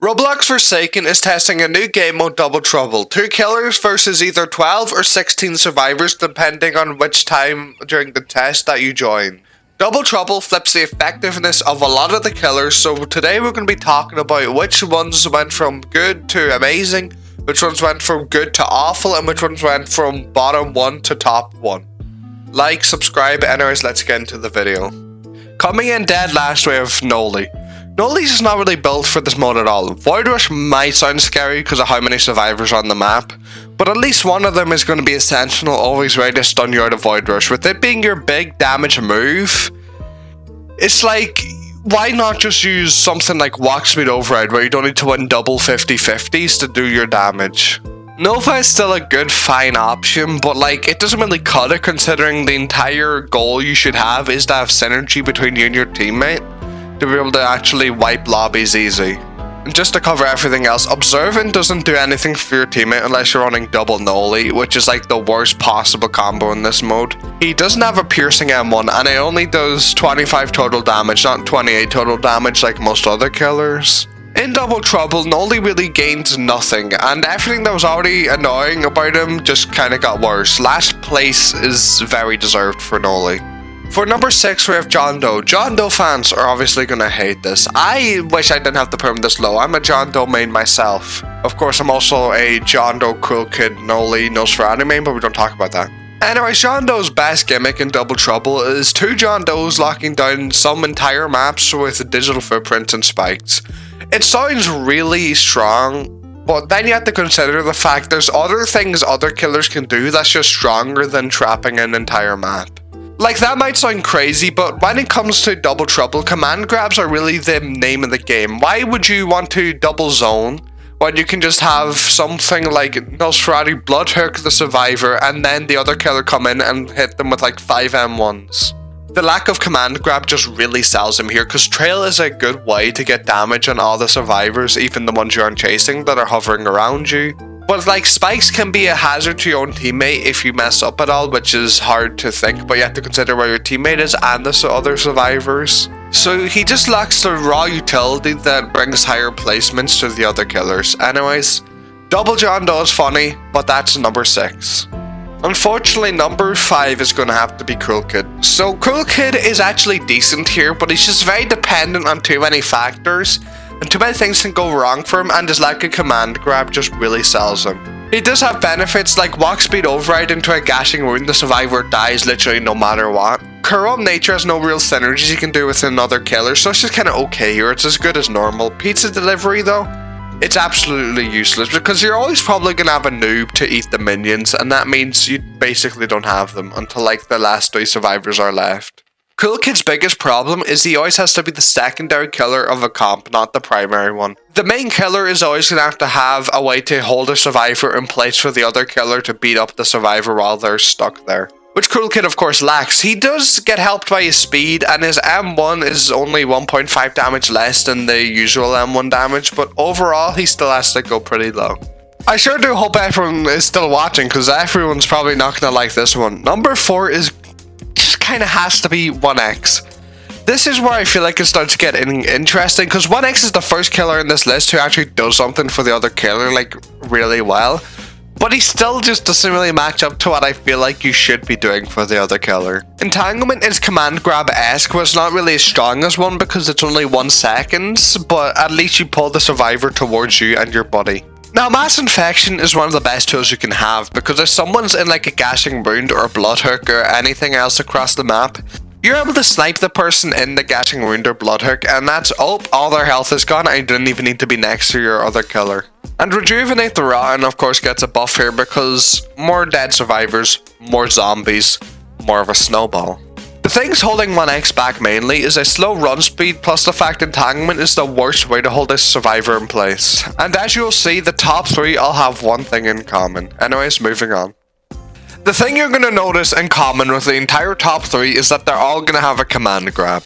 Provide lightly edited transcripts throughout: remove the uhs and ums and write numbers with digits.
Roblox Forsaken is testing a new game mode Double Trouble. 2 killers versus either 12 or 16 survivors depending on which time during the test that you join. Double Trouble flips the effectiveness of a lot of the killers, so today we're going to be talking about which ones went from good to amazing, which ones went from good to awful, and which ones went from bottom 1 to top 1. Like, subscribe, anyways, let's get into the video. Coming in dead last we have Nolley. Nolley's is not really built for this mode at all. Void Rush might sound scary because of how many survivors are on the map, but at least one of them is going to be a sentinel always ready to stun you out of Void Rush. With it being your big damage move, it's like, why not just use something like Walk Speed Override where you don't need to win double 50-50s to do your damage? Nova is still a good fine option, but like it doesn't really cut it considering the entire goal you should have is to have synergy between you and your teammate to be able to actually wipe lobbies easy. And just to cover everything else, Observant doesn't do anything for your teammate unless you're running double Nolley, which is like the worst possible combo in this mode. He doesn't have a piercing M1 and it only does 25 total damage, not 28 total damage like most other killers. In Double Trouble, Nolley really gains nothing, and everything that was already annoying about him just kinda got worse. Last place is very deserved for Nolley. For number 6 we have John Doe. John Doe fans are obviously gonna hate this. I wish I didn't have to put him this low. I'm a John Doe main myself. Of course I'm also a John Doe cool kid Nolley Nosadu main, but we don't talk about that. Anyway, John Doe's best gimmick in Double Trouble is 2 John Does locking down some entire maps with digital footprints and spikes. It sounds really strong, but then you have to consider the fact there's other things other killers can do that's just stronger than trapping an entire map. Like, that might sound crazy, but when it comes to Double Trouble, command grabs are really the name of the game. Why would you want to double zone when you can just have something like Nosadu blood hook the survivor and then the other killer come in and hit them with like 5 M1s? The lack of command grab just really sells him here because trail is a good way to get damage on all the survivors, even the ones you aren't chasing that are hovering around you. But like spikes can be a hazard to your own teammate if you mess up at all, which is hard to think, but you have to consider where your teammate is and the other survivors. So he just lacks the raw utility that brings higher placements to the other killers. Anyways, Double John Doe is funny, but that's number 6. Unfortunately, number 5 is going to have to be Cool Kid. So Cool Kid is actually decent here, but he's just very dependent on too many factors, and too many things can go wrong for him, and his lack of command grab just really sells him. He does have benefits like Walk Speed Override into a gashing wound, the survivor dies literally no matter what. Corrupt Nature has no real synergies you can do with another killer, so it's just kinda okay here, it's as good as normal. Pizza Delivery though, it's absolutely useless because you're always probably gonna have a noob to eat the minions, and that means you basically don't have them until like the last 3 survivors are left. Cool Kid's biggest problem is he always has to be the secondary killer of a comp, not the primary one. The main killer is always going to have a way to hold a survivor in place for the other killer to beat up the survivor while they're stuck there, which Cool Kid of course lacks. He does get helped by his speed, and his M1 is only 1.5 damage less than the usual M1 damage, but overall he still has to go pretty low. I sure do hope everyone is still watching because everyone's probably not going to like this one. Number 4 is kind of has to be 1X. This is where I feel like it starts getting interesting because 1X is the first killer in this list who actually does something for the other killer like really well, but he still just doesn't really match up to what I feel like you should be doing for the other killer. Entanglement is command grab-esque, but it's not really as strong as one because it's only 1 second, but at least you pull the survivor towards you and your buddy. Now, Mass Infection is one of the best tools you can have because if someone's in like a gashing wound or a blood hook or anything else across the map, you're able to snipe the person in the gashing wound or blood hook, and that's, oh, all their health is gone and you didn't even need to be next to your other killer. And Rejuvenate the Rotten of course gets a buff here because more dead survivors, more zombies, more of a snowball. The things holding 1X back mainly is a slow run speed plus the fact Entanglement is the worst way to hold this survivor in place. And as you'll see, the top 3 all have one thing in common. Anyways, moving on. The thing you're going to notice in common with the entire top 3 is that they're all going to have a command grab.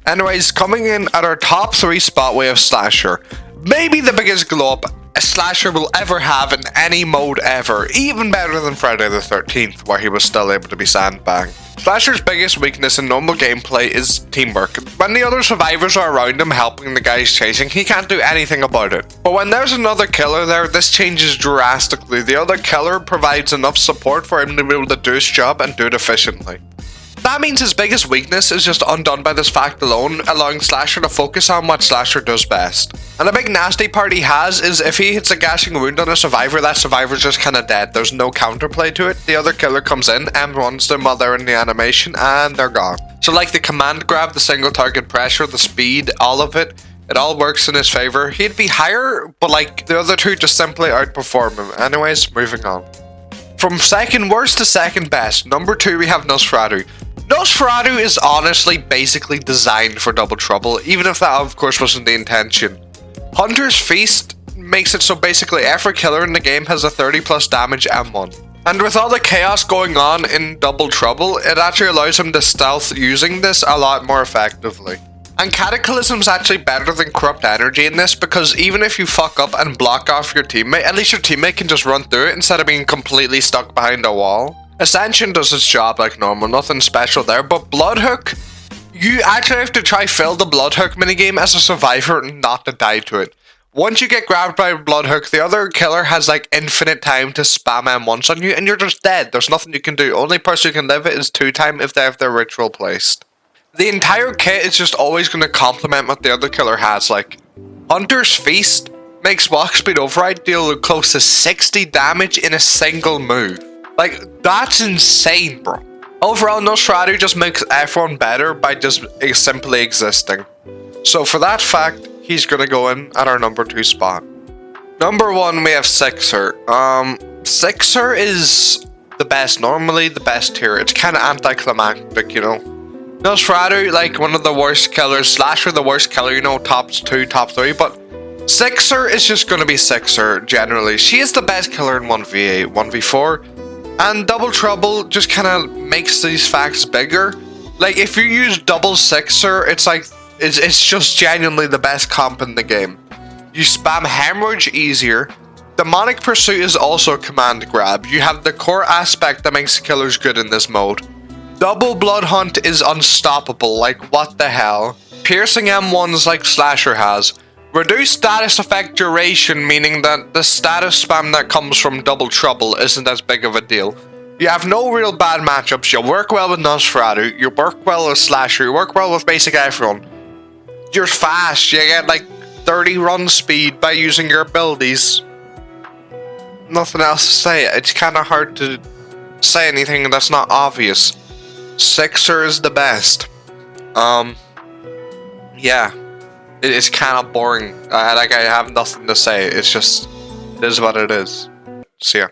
Anyways, coming in at our top 3 spot we have Slasher. Maybe the biggest glow up a Slasher will ever have in any mode ever, even better than Friday the 13th where he was still able to be sandbagged. Slasher's biggest weakness in normal gameplay is teamwork. When the other survivors are around him helping the guys chasing, he can't do anything about it. But when there's another killer there, this changes drastically. The other killer provides enough support for him to be able to do his job and do it efficiently. That means his biggest weakness is just undone by this fact alone, allowing Slasher to focus on what Slasher does best. And a big nasty part he has is if he hits a gashing wound on a survivor, that survivor's just kinda dead. There's no counterplay to it. The other killer comes in and runs them while they're in the animation and they're gone. So like the command grab, the single target pressure, the speed, all of it, it all works in his favor. He'd be higher, but like the other two just simply outperform him. Anyways, moving on. From second worst to second best, number 2 we have Nosadu. Nosadu is honestly basically designed for Double Trouble, even if that of course wasn't the intention. Hunter's Feast makes it so basically every killer in the game has a 30 plus damage M1. And with all the chaos going on in Double Trouble, it actually allows him to stealth using this a lot more effectively. And Cataclysm's actually better than Corrupt Energy in this because even if you fuck up and block off your teammate, at least your teammate can just run through it instead of being completely stuck behind a wall. Ascension does its job like normal, nothing special there, but Bloodhook, you actually have to try fill the Bloodhook minigame as a survivor not to die to it. Once you get grabbed by Bloodhook, the other killer has like infinite time to spam M1s on you and you're just dead. There's nothing you can do. Only person who can live it is 2-time if they have their ritual placed. The entire kit is just always going to complement what the other killer has. Like, Hunter's Feast makes Walk Speed Override deal close to 60 damage in a single move. Like, that's insane, bro. Overall, Nosadu just makes everyone better by just simply existing. So for that fact, he's gonna go in at our number 2 spot. Number 1, we have Shhhh. Shhhh is the best, normally the best tier. It's kind of anticlimactic, you know. Nosadu, like one of the worst killers. Slasher, the worst killer, you know, top 2, top 3, but Shhhh is just gonna be Shhhh generally. She is the best killer in 1v8, 1v4. And Double Trouble just kind of makes these facts bigger. Like, if you use double Shhhh, it's like, it's just genuinely the best comp in the game. You spam Hemorrhage easier. Demonic Pursuit is also a command grab. You have the core aspect that makes killers good in this mode. Double Blood Hunt is unstoppable, like what the hell. Piercing M1s like Slasher has. Reduced status effect duration, meaning that the status spam that comes from Double Trouble isn't as big of a deal. You have no real bad matchups, you work well with Nosadu, you work well with Slasher, you work well with basically everyone. You're fast, you get like 30 run speed by using your abilities. Nothing else to say, it's kinda hard to say anything that's not obvious. Shhhh is the best. Yeah. It's kind of boring. Like, I have nothing to say. It's just, it is what it is. See ya.